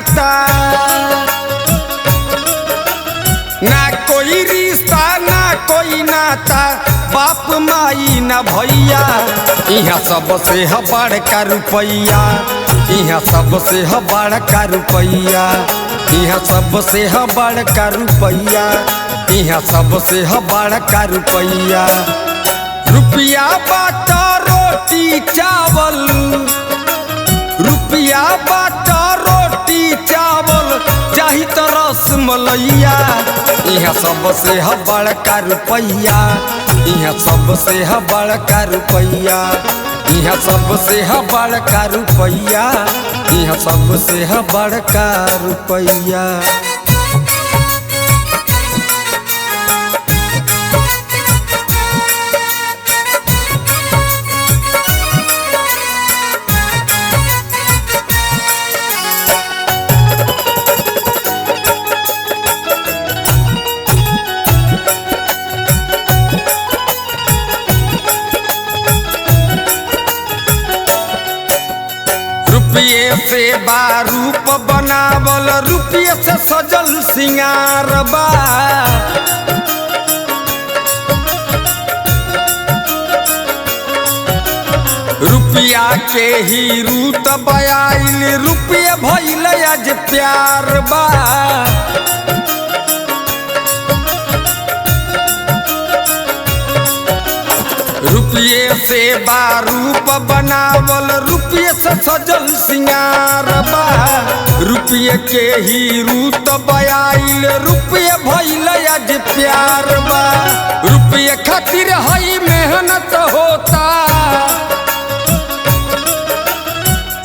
नाता, ना कोई रिश्ता ना कोई नाता, बाप माई ना भैया, यहाँ सबसे है बड़का रुपैया, यहाँ सबसे है बड़का रुपैया, यहाँ सबसे है बड़का रुपैया, यहाँ सबसे है बड़का रुपैया। रुपया बाटा रोटी चावल, रुपया बाटा रोटी चावल, चाही तो रसमलैया, यहाँ सबसे है बड़का रुपैया, यहाँ सबसे है बड़का रुपैया, यहाँ सबसे है बड़का रुपैया, यहाँ सबसे है बड़का रुपैया। रुपये से बारूप बनावल, रुपये से सजल सिंगार बा, रुपया के ही रूत बयाइल, रुपये भइल आज प्यार बा। रुपये से बारूप बनावल, रुपये से सजल सिंगार बा, रुपये के ही रूत बयाइल, रुपये भइल आज प्यार बा। रुपये खातिर हई मेहनत होता,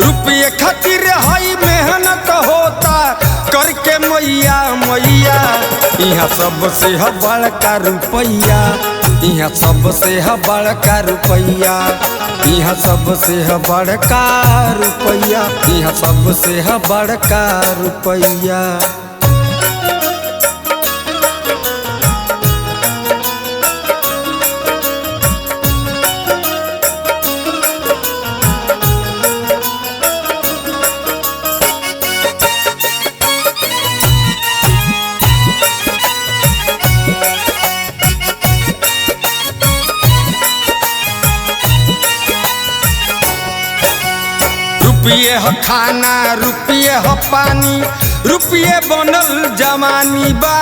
रुपये खातिर हई मेहनत होता, करके मैया मैया, यहाँ सबसे है बड़का रुपैया, यहाँ सबसे है बड़का रुपैया, यहाँ सबसे है बड़का रुपैया, यहाँ सबसे है बड़का रुपैया। रुपये है खाना, रुपये है पानी, रुपये बनल जवानी बा।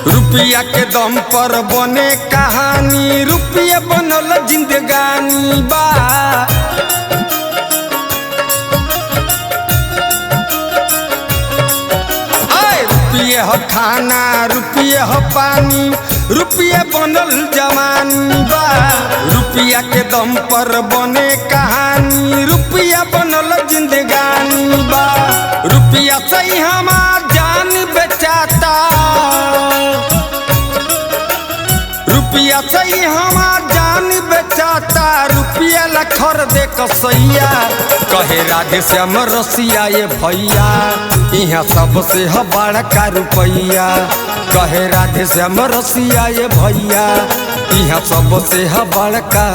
रुपया के दम पर बने कहानी, रुपये बनल जिंदगानी बा। रुपये है खाना, रुपये है पानी, रुपये बनल जवानी बा। रुपया के दम पर बने कहानी, रुपया बनल जिंदगानी बा। रुपया से हमार जान बेचाता, रुपया से हमार जान बेचाता, रुपया ला खरीदे कसैया, कहे राधे श्याम रसिया ये भैया, यहाँ सबसे है बड़का रुपैया, कहे राधे श्याम रसिया ये भैया, यहाँ सबसे है बड़का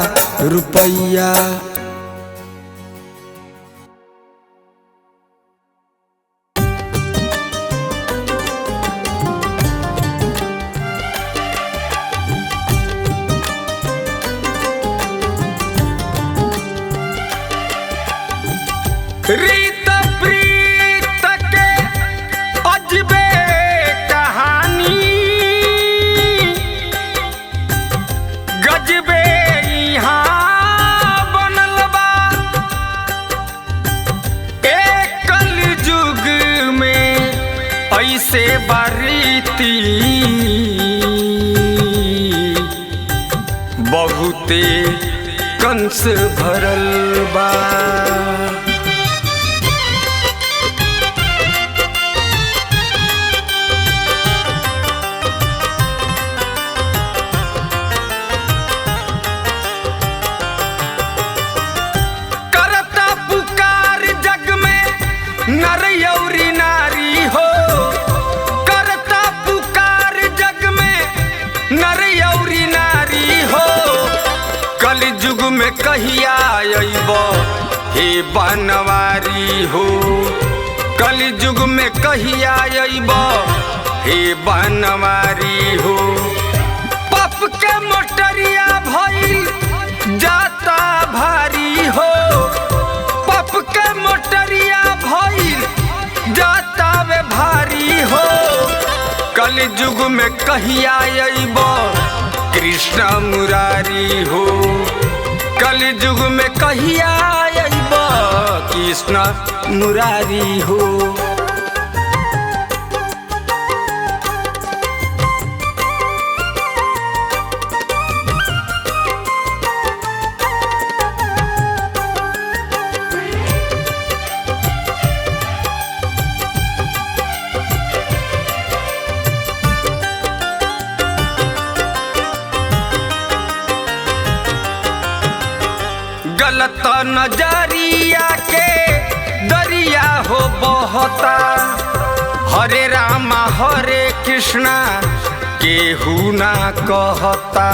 रुपैया। रीत प्रीत के अजबे कहानी, गजबे यहाँ बनल बा। एक कलयुग में ऐसे बारीती, बहुते कंस भरल बा। नर यौरी नारी हो, करता पुकार जग में नर यौरी नारी हो। कलयुग में कहिया अइब हे बनवारी हो, कलयुग में कहिया अइब हे बनवारी हो। पाप के मोटरिया भइल जाता भारी हो, पाप के मोटरिया भइल जाता वे भारी हो। कलयुग में कहिया अइब कृष्ण मुरारी हो, कलयुग में कहिया अइब कृष्ण मुरारी हो। गलत नजरिया के दरिया हो बहता, हरे रामा हरे कृष्णा केहू ना कहता।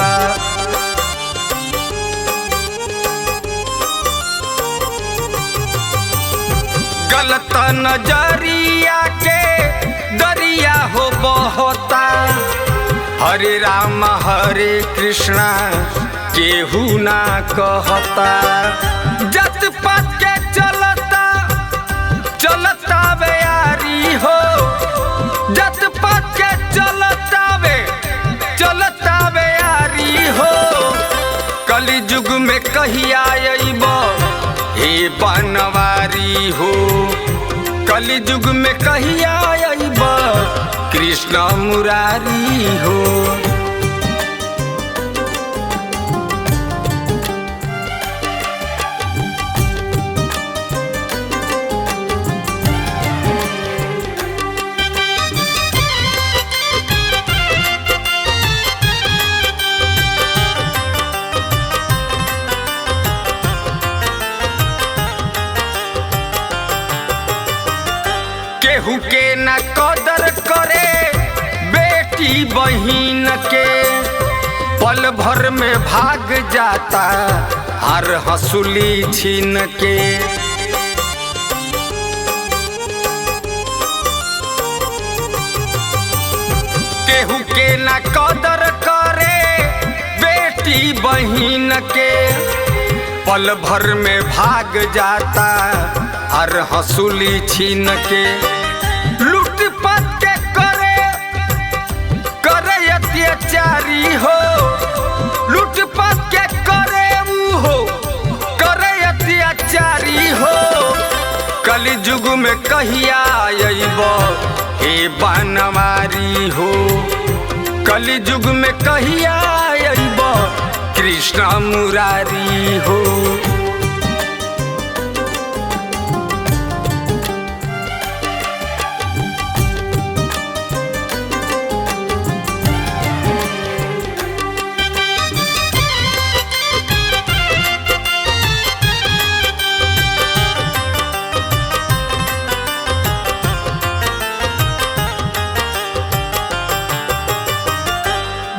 गलत नजरिया के दरिया हो बहता, हरे रामा हरे कृष्णा केहू ना कहता। जत पात के चलता चलता वे यारी हो, जत पात के चलता वे यारी हो। कलयुग में कहिया अइब हे बनवारी हो, कलयुग में कहिया अइब कृष्ण मुरारी हो। केहू के न कदर करे बेटी बहिन के, पल भर में भाग जाता हर हंसुली छीन के। केहू के न कदर करे बेटी बहिन के, पल भर में भाग जाता हर हंसुली छीन के। लूट पाट के करे अत्याचारी हो, लूट पाट के करे अत्याचारी हो। कलयुग में कहिया अइब हे बनवारी हो, कलयुग में कहिया अइब कृष्ण मुरारी हो।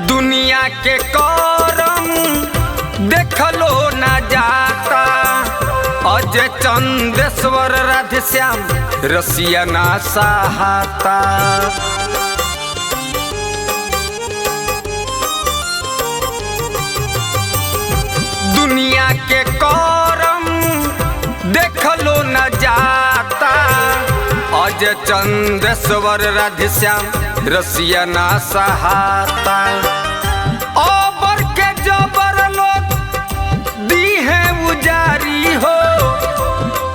दुनिया के करम देखलो न जाता, अजय चंदेश्वर राधेश्याम रसिया ना सहाता। दुनिया के करम देखलो न जाता, अजय चंदेश्वर राधेश्याम रसिया ना सहाता। ओबर के जबर लोग दी है उजारी हो,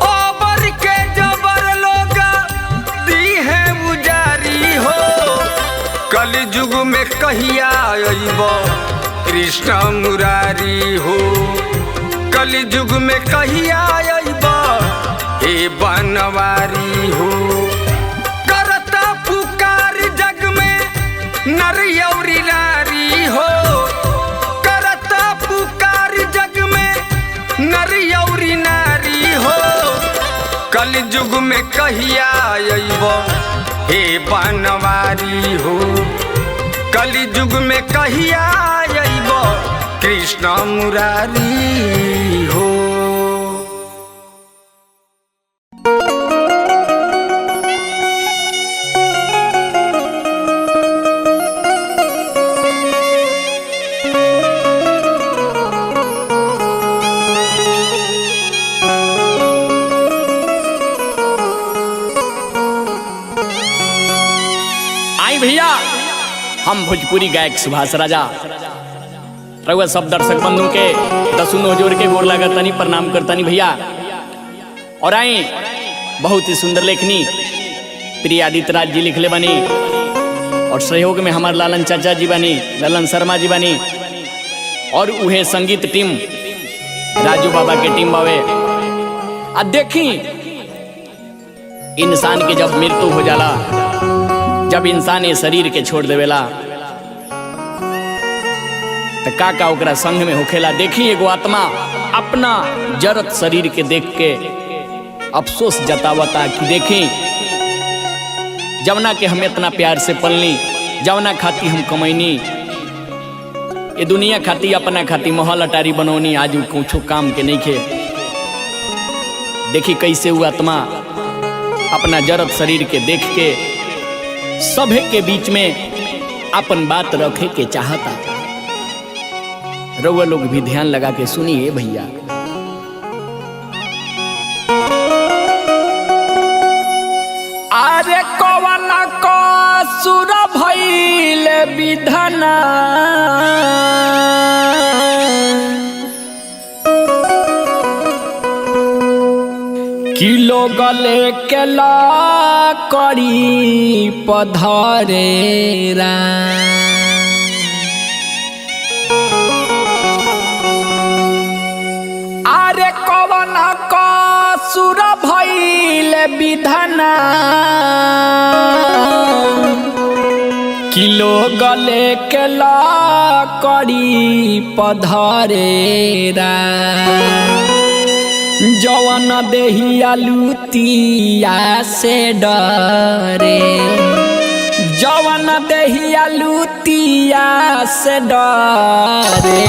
ओबर के जबर लोग दी है उजारी हो। कलयुग में कहिया अइब कृष्ण मुरारी हो, कलयुग में कहिया अइब हे बनवारी हो। करता पुकार जग में नर अउरी नारी हो, करता पुकार जग में नर अउरी नारी हो। कलयुग में कहिया अइब हे बनवारी हो, कलयुग में कहिया अइब कृष्ण मुरारी। हम भोजपुरी गायक सुभाष राजा रउआ सब दर्शक बंधु के दसुनो जोर के गोर लागतनी प्रणाम करतनी भैया। और आई बहुत ही सुंदर लेखनी प्रिय आदित्य राज जी लिखले बनी और सहयोग में हमारे लालन चाचा जी बनी, ललन शर्मा जी बनी और उहे संगीत टीम राजू बाबा के टीम बावे। आ देखी इंसान के जब मृत्यु हो जाला, जब इंसान ये शरीर के छोड़ देवेला तो का ओकरा संग में होखेला। देखी एगो आत्मा अपना जरत शरीर के देख के अफसोस जतावता कि देखी जवना के हम इतना प्यार से पलनी, जवना खाती हम कमैनी, ये दुनिया खाती अपना खाती महल अटारी बनौनी, आज कुछ काम के नहीं खे। देखी कैसे वो आत्मा अपना जरत शरीर के देख के सभे के बीच में अपन बात रखे के चाहता। रउआ लोग भी ध्यान लगा के सुनिए भैया। अरे कवन कसुर भइल विधना किलो गले के ला करी पधरेरा। अरे कवन कसुर भइल विधना किलो गले के ला करी पधरेरा। जवन देहिया लुतिया से डरे, जवन देहिया लुतिया से डरे,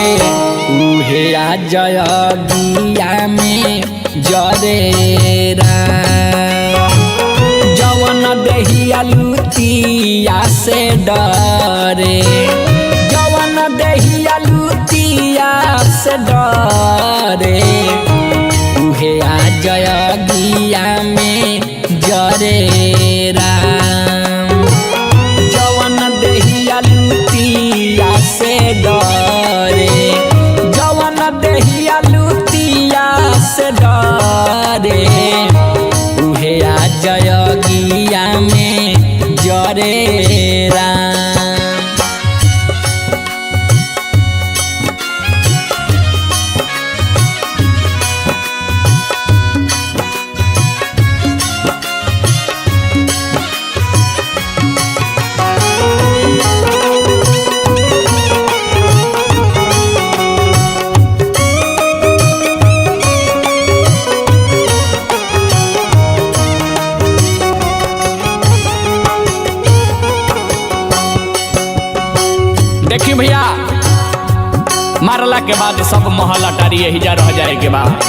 उहे आ जयगिया में जरेरा। जवन देहिया लुतिया से डरे, जवन देहिया लुतिया से डरे, उहे आ जयगिया में जरेरा। जवन देहिया लुतिया से डरे, जवन देहिया लुतिया से डरे, उहे आ जयगिया में जरेरा। देखी भैया मारला के बाद सब महल अटारी यही जा रह जाए के बाद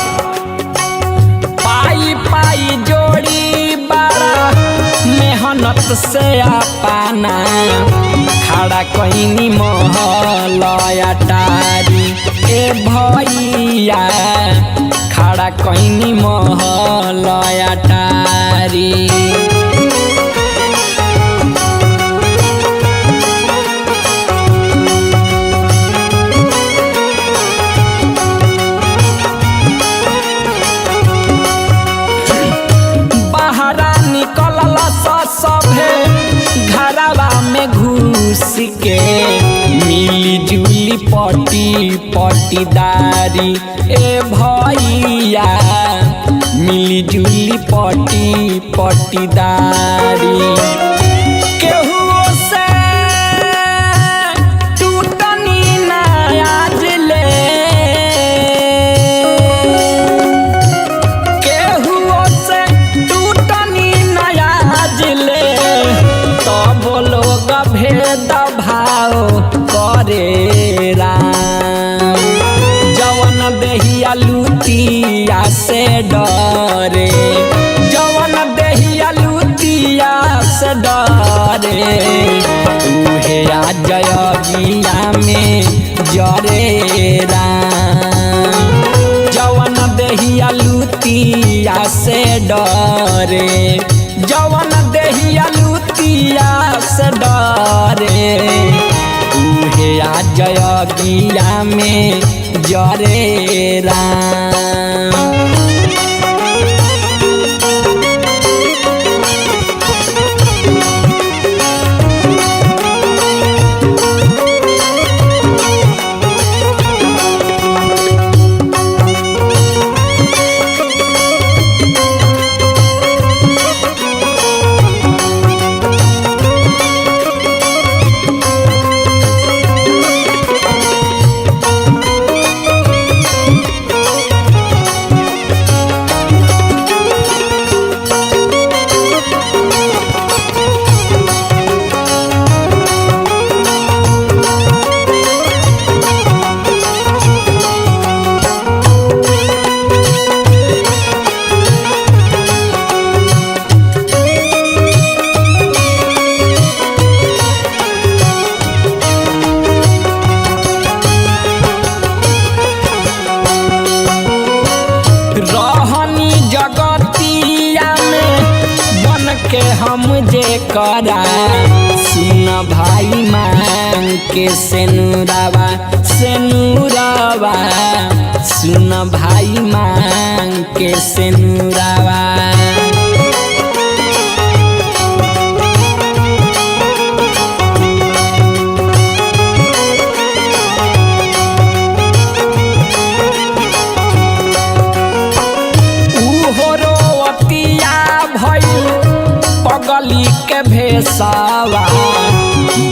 पाई पाई जोड़ी बारा मेहनत से अपना खड़ा कईनी महल अटारी। ए भैया खड़ा कईनी महल अटारी। सभे घरवा में घुस के मिली जुली पटी पटीदारी। ए भैया मिली जुली पटी पटीदारी। केहू से टूटनी ना आज ले, केहू से टूटनी ना आज ले, तब लोग भेद भाव करे राम। जवन देहिया लुतिया से डरे, जवन देहिया लुतिया से डरे, उहे आ जयगिया में जरे राम। जवन देहिया लुतिया से डरे, जवन देहिया लुतिया से डरे, आ जयगिया में जरे राम। के हम जे करा सुन भाई मांग के सेनुरावा सेनुरावा सुन भाई मांग के सेनुरावा। पगली के भेसावा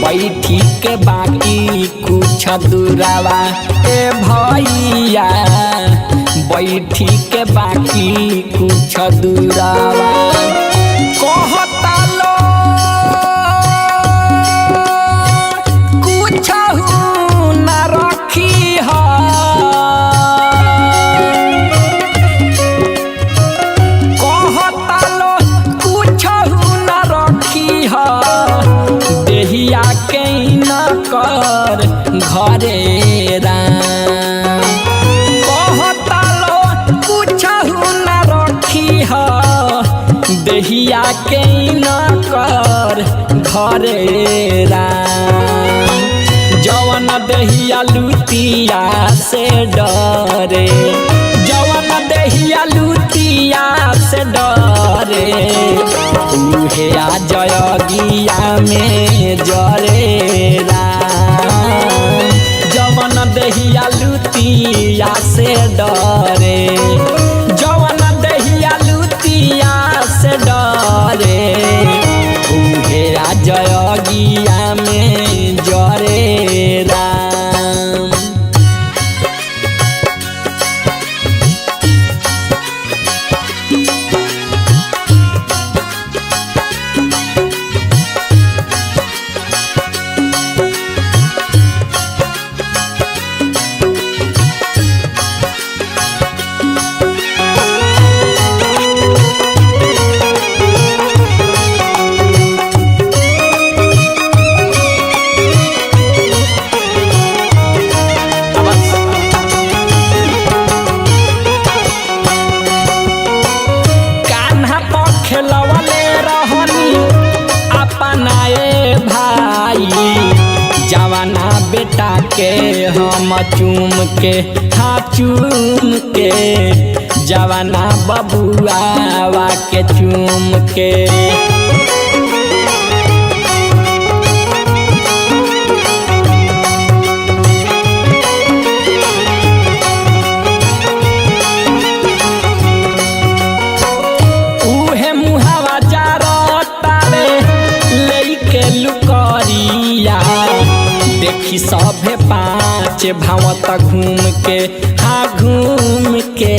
बैठी के बाकी कुछ दूरावा ए भैया बैठी के बाकी कुछ दूरावा। कहता लो कुछ न रखी है देहिया के न कर घरे राम। कहता लो कुछ न रखी है देहिया के न कर घरे राम। जवन देहिया लुटिया से डरे जवन देहिया लुटिया से डरे उहे आ जयगिया में जरे राम। जवन देहिया लुटिया से डरे जवन देहिया लुटिया से डरे उहे आ जयगिया में जरे राम। खेलवले रहनी अपनाए भाई जवाना बेटा के हम चूम के हाँ चूम के जवाना बबुआ के चूम के। देखी सभे पाँच भावत घूम के हाँ घूम के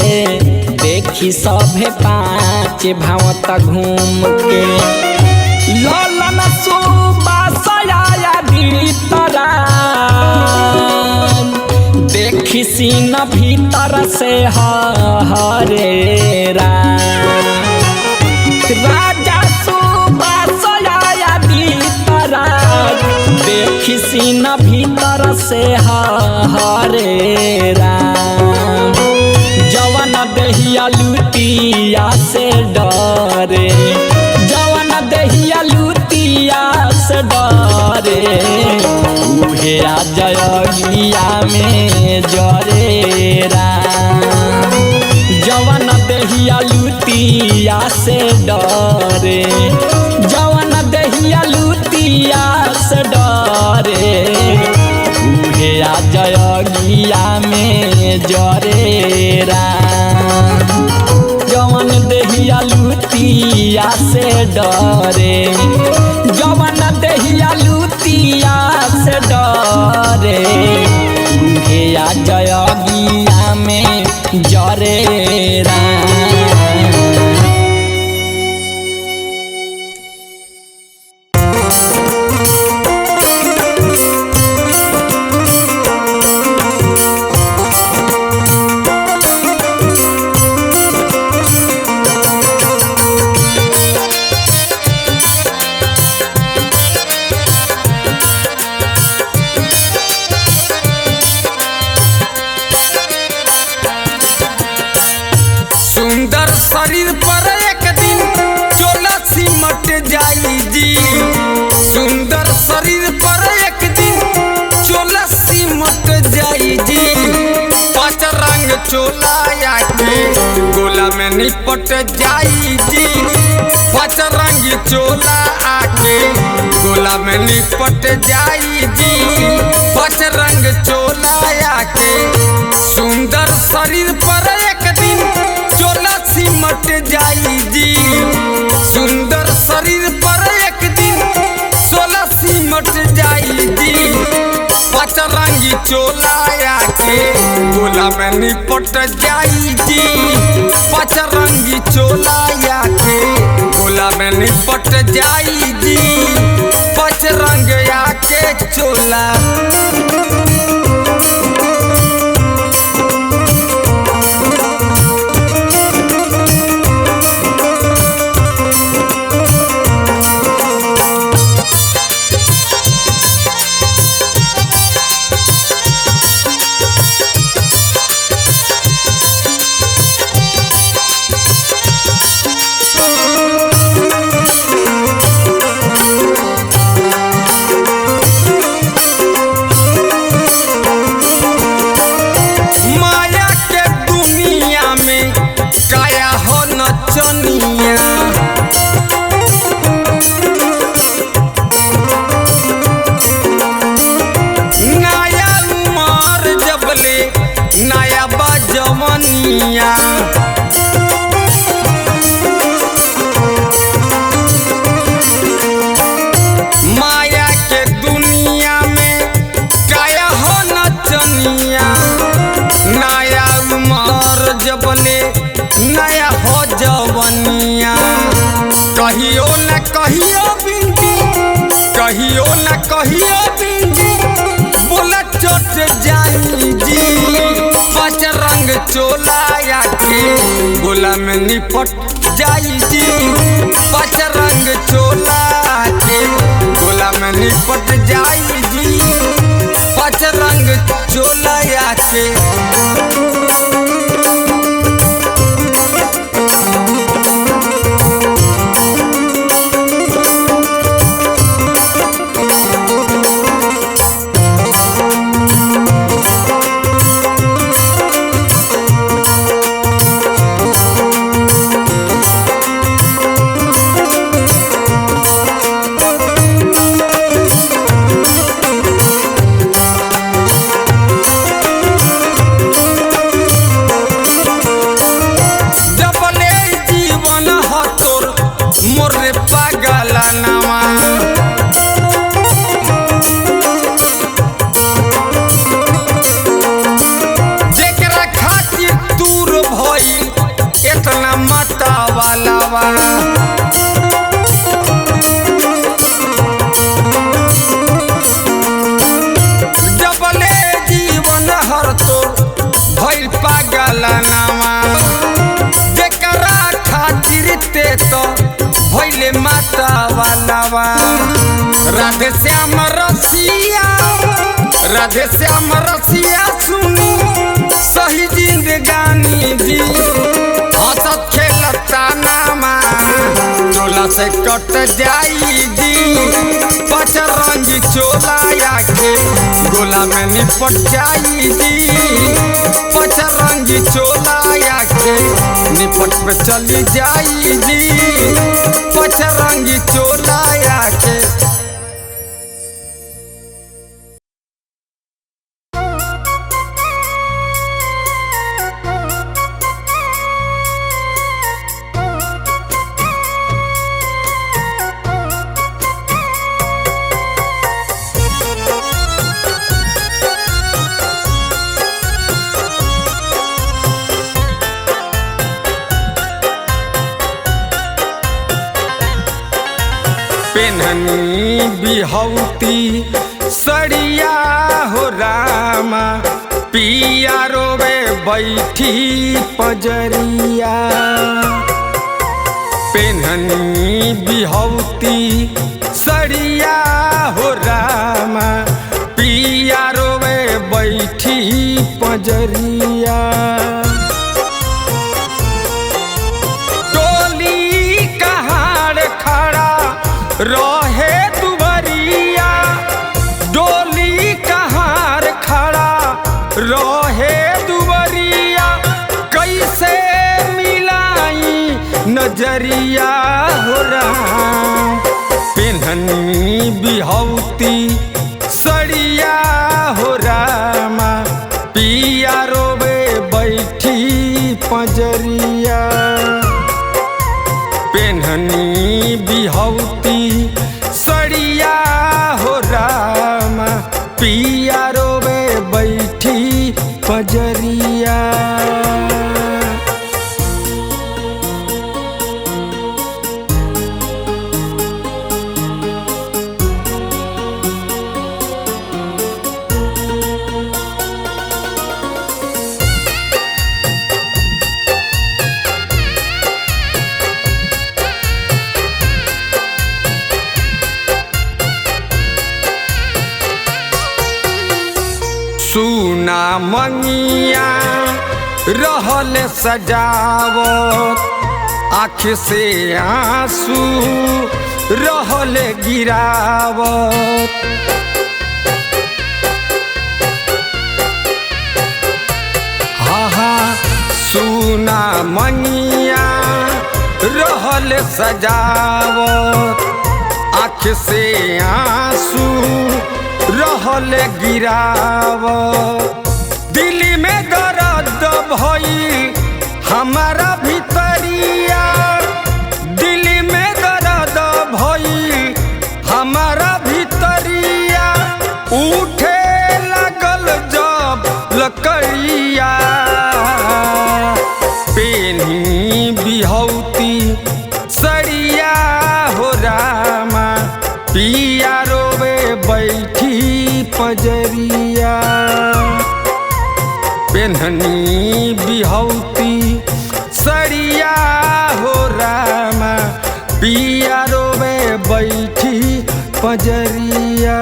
देखी सभे पाँच भावत घूम के। ललन सुबासया भीतरा देखी सीन भीतर से हरे राजा सुबासया भीतरा देखी सीन भीतर से हरे राम। जवन देहिया लुटिया से डरे जवन देहिया लुटिया से डरे उहे आ जय में जरे राम जवन देहिया लुतिया से डरे जवन देहिया लुतिया से डरे उहे आ जयगिया में जरे राम जवन देहिया लुतिया से डरे जवन देहिया लुतिया से डरे उहे आ जयगिया में जरे राम। सुंदर शरीर पर एक दिन चोला सिमट जाई जी सुंदर शरीर पर एक दिन चोला सिमट जाई जी पांच रंग चोला आके गोला में निपट जाई जी पांच रंग चोला आके गोला में निपट जाई जी पांच रंग चोला आके सुंदर शरीर पर एक दिन चोला सिमट जाई जी सुंदर शरीर पर एक दिन चोला सिमट जाई जी पांच रंगी चोला आके गोला में निपट जाई जी पांच रंगी चोला आके गोला में निपट जाई जी पांच रंग आके चोला माया के दुनिया में काया हो नचनिया नया उमर जबले नया हो जवनिया कहियो न कहियो बिंदी कहियो न कहियो बिंदी बोला चोट जाई जी पांच रंग चोला आके गोला में निपट जाई जी पांच रंग चोला आके गोला में निपट जाई जी पांच रंग चोला आके जबले जीवन हर तोर भइल पागल नामा जेकरा खातिर ते तो भइले माता वालावा राधे श्याम रसिया सुनी सही जिंदगानी जी हंसत खेलता नामा टोला से कट जाई जी पांच रंग चोलाया के गोला में निपट जाई जी। पचरंगी चोलाया के निपट पे चली जाई जी। पचरंगी चोलाया के पेन्हनी बिहौती सड़िया हो रामा पिया रोवे बैठी पजरिया। पेन्हनी बिहौती सड़िया हो रामा पिया रोवे बैठी पजरिया। टोली कहाड़ खड़ा रहे दुबरिया। डोली कहार खड़ा रहे दुबरिया। कैसे मिलाई नजरिया हो राम। पेन्हनी बिहौती सड़िया हो रामा पिया रोवे बैठी पजरिया। पेन्हनी बिहौती सड़िया हो रामा पिया रोवे बैठी पजरिया। सुना मंगिया रहल सजावत आँख से आंसू रहल गिरावत। सुना मंगिया रहल सजावत आँख से आंसू रहल गिरावत। दिल में दर्द भई हमारा भीतरिया। दिल में दर्द भई हमारा भीतरिया। उठे लगल जब लकड़िया। पेन्ही बिहौती सड़िया हो रामा पिया रोवे बैठी पजरिया। पेन्हनी बिहौती सड़िया हो रामा पिया रोवे बैठी पजरिया।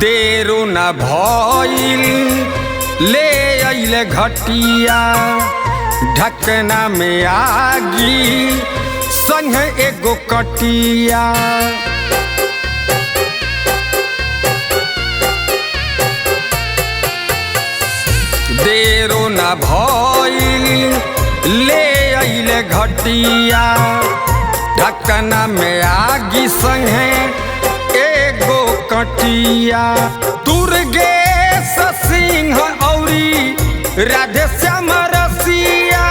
देरो न भइल ले अइले घटिया। ढकना में आगी संग एगो कटिया। देरो न भइल ले अइले घटिया। ढकना में आगी संग एगो कटिया। दुर्गेश सिंह औरी राधे श्याम रसिया।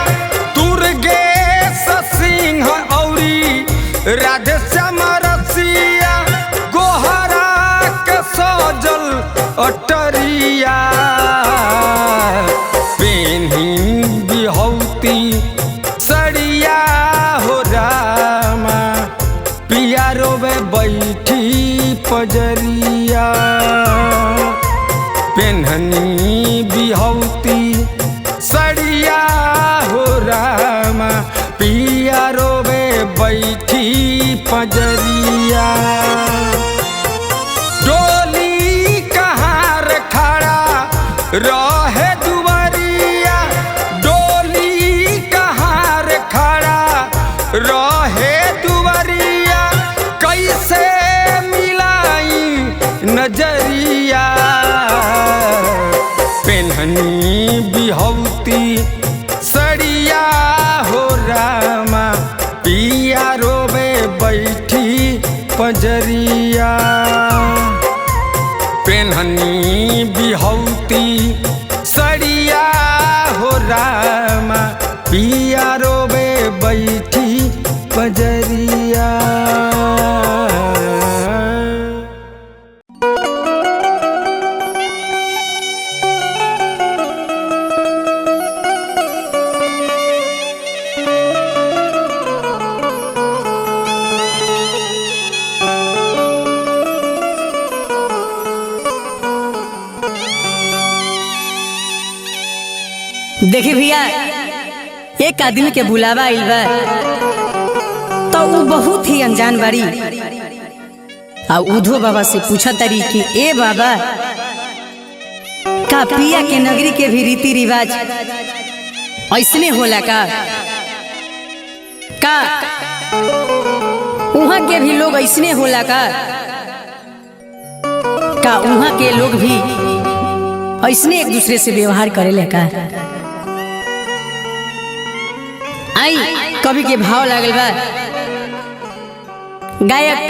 दुर्गेश सिंह औरी राधे श्याम रसिया। गोहरा के सजल अटरिया। पेन्ही बिहौती सड़िया हो रामा पिया रोवे बैठी पजरिया। पेन्हनी पजरिया। डोली कहाँ रे खड़ा रहे दुआरिया, डोली कहाँ रे खड़ा रहे दुआरिया, कैसे मिलाई नजरिया। पेन्हनी बिहौती सड़िया हो रामा, पिया रोवे बैठी पजरिया। पेन्हनी बिहौती सड़िया हो रामा, पिया रोवे बैठी पजरिया। देखी भैया, एक आदमी के बुलावा आइल बा तो वो बहुत ही अनजान बाड़ी। आ उधो बाबा से पूछा तारी कि ए बाबा, का पिया के नगरी के भी रीति रिवाज ऐसने होला का वहाँ के भी लोग ऐसने होला का वहाँ के लोग भी ऐसने एक दूसरे से व्यवहार करेले का। आई कवि के भाव लागल बा, गायक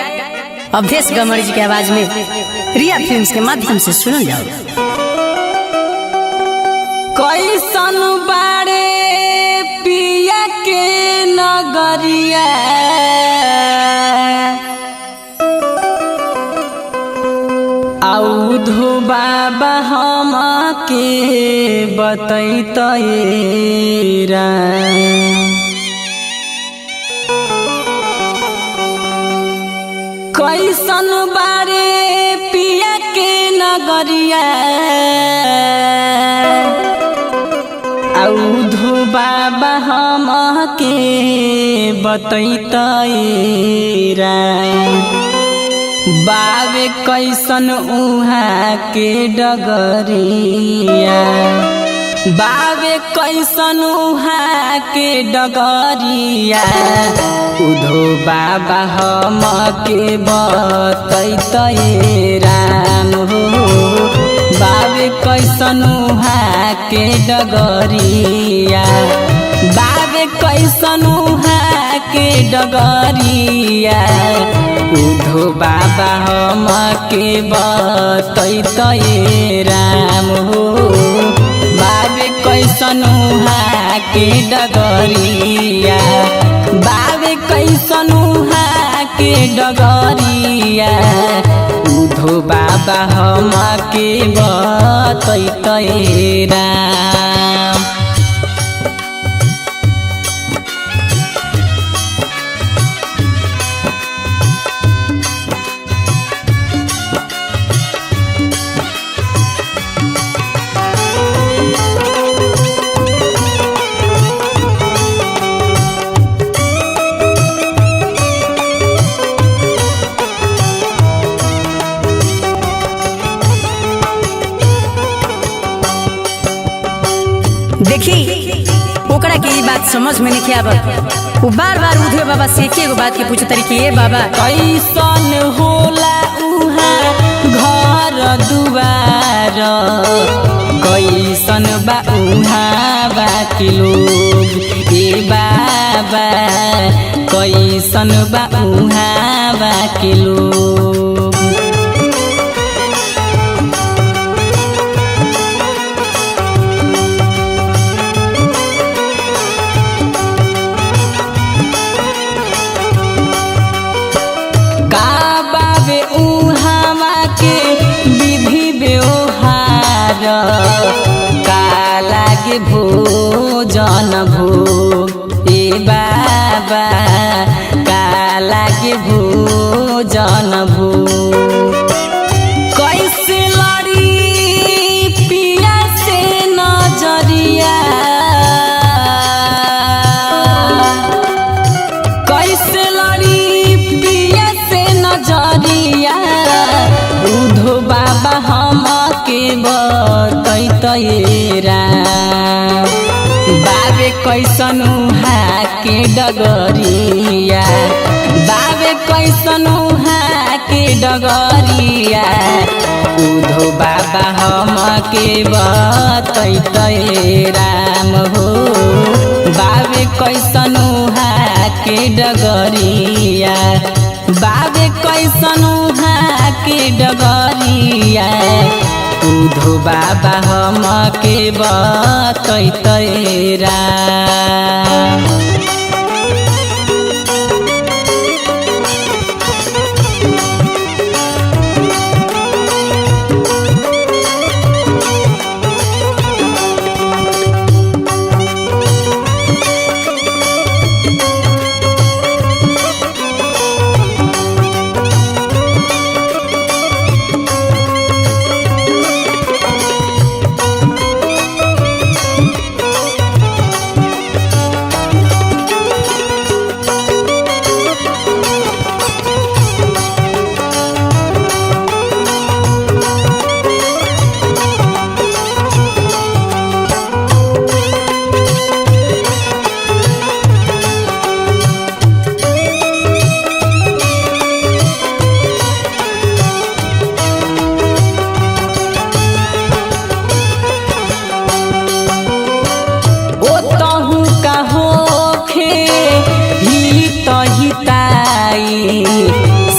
अवधेश गमर जी के आवाज में रिया फिल्म्स के माध्यम से सुनल जाओ। कैसन बारे पिया के नगरिया, औधो बाबा हम के बतैतरा। कैसन बारे पिया के नगरिया, औधो बाबा हम के बतैतरा। बावे कैसन उहाँ के डगरिया, बावे कैसन उहाँ के डगरिया, उधो बाबा हम के बतैतये राम हो। बावे कैसन उहाँ के डगरिया, बावे कैसन उहाँ के डगरिया, उधो बाबा हम के बतैतये राम हो। बावे कैसन उहाँ के डगरिया, बावे कैसन उहाँ के डगरिया, उधो बाबा हम के बतैतये राम। देखी ओकरा के ये बात समझ में नहीं आवत। वो बार बार उधे बाबा से एगो बात के पूछे तारी कि ए बाबा, कैसन होला उहाँ घर दुआर, कैसन बा उहाँ बाकी लोग, ए बाबा कैसन बा उहाँ बाकी लोग। का लागे भोजन भोग, ए बाबा का लागे भोजन भोग। कैसे लड़ी पिया से नजरिया, कैसे लड़ी कैसन उहाँ के डगरिया बाबे कैसन उहाँ के डगरिया उधो बाबा हम के बतैते राम हो बाबे कैसन उहाँ के डगरिया बाबे कैसन उहाँ के डगरिया उधो बाबा हम के बतैते राम।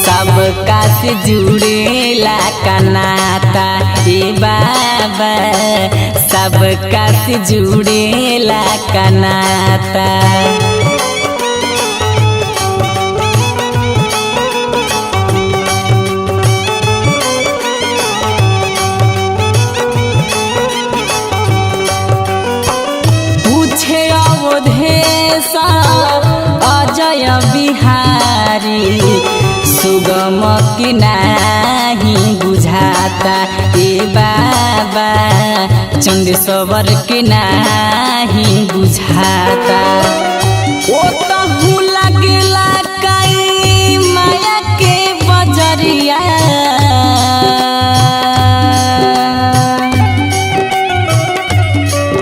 सबका से जुड़ेला का नाता ए बाबा सबका से जुड़ेला का नाता पूछे अवधेश अजय बिहारी सुगम की नाही बुझाता ए बाबा चंदेश्वर के नाही बुझाता ओ तहु लगला कई माया के बजरिया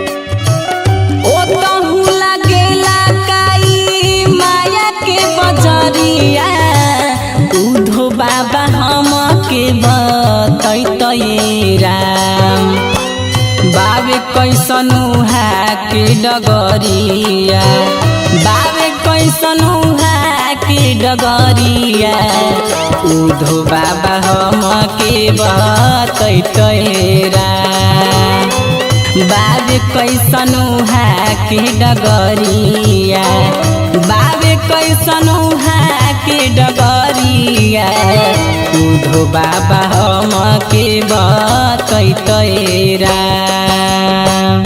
ओ तहु लगला कई माया के बजरिया उधो बाबा हम के बतैते राम बाबे कैसन उहाँ के डगरिया बाबे कैसन उहाँ के डगरिया उधो बाबा हम के बतैते राम बाबे कैसन उहाँ के डगरिया बाबे कैसन उहाँ के डगरिया उधो बाबा हम के बतैते राम।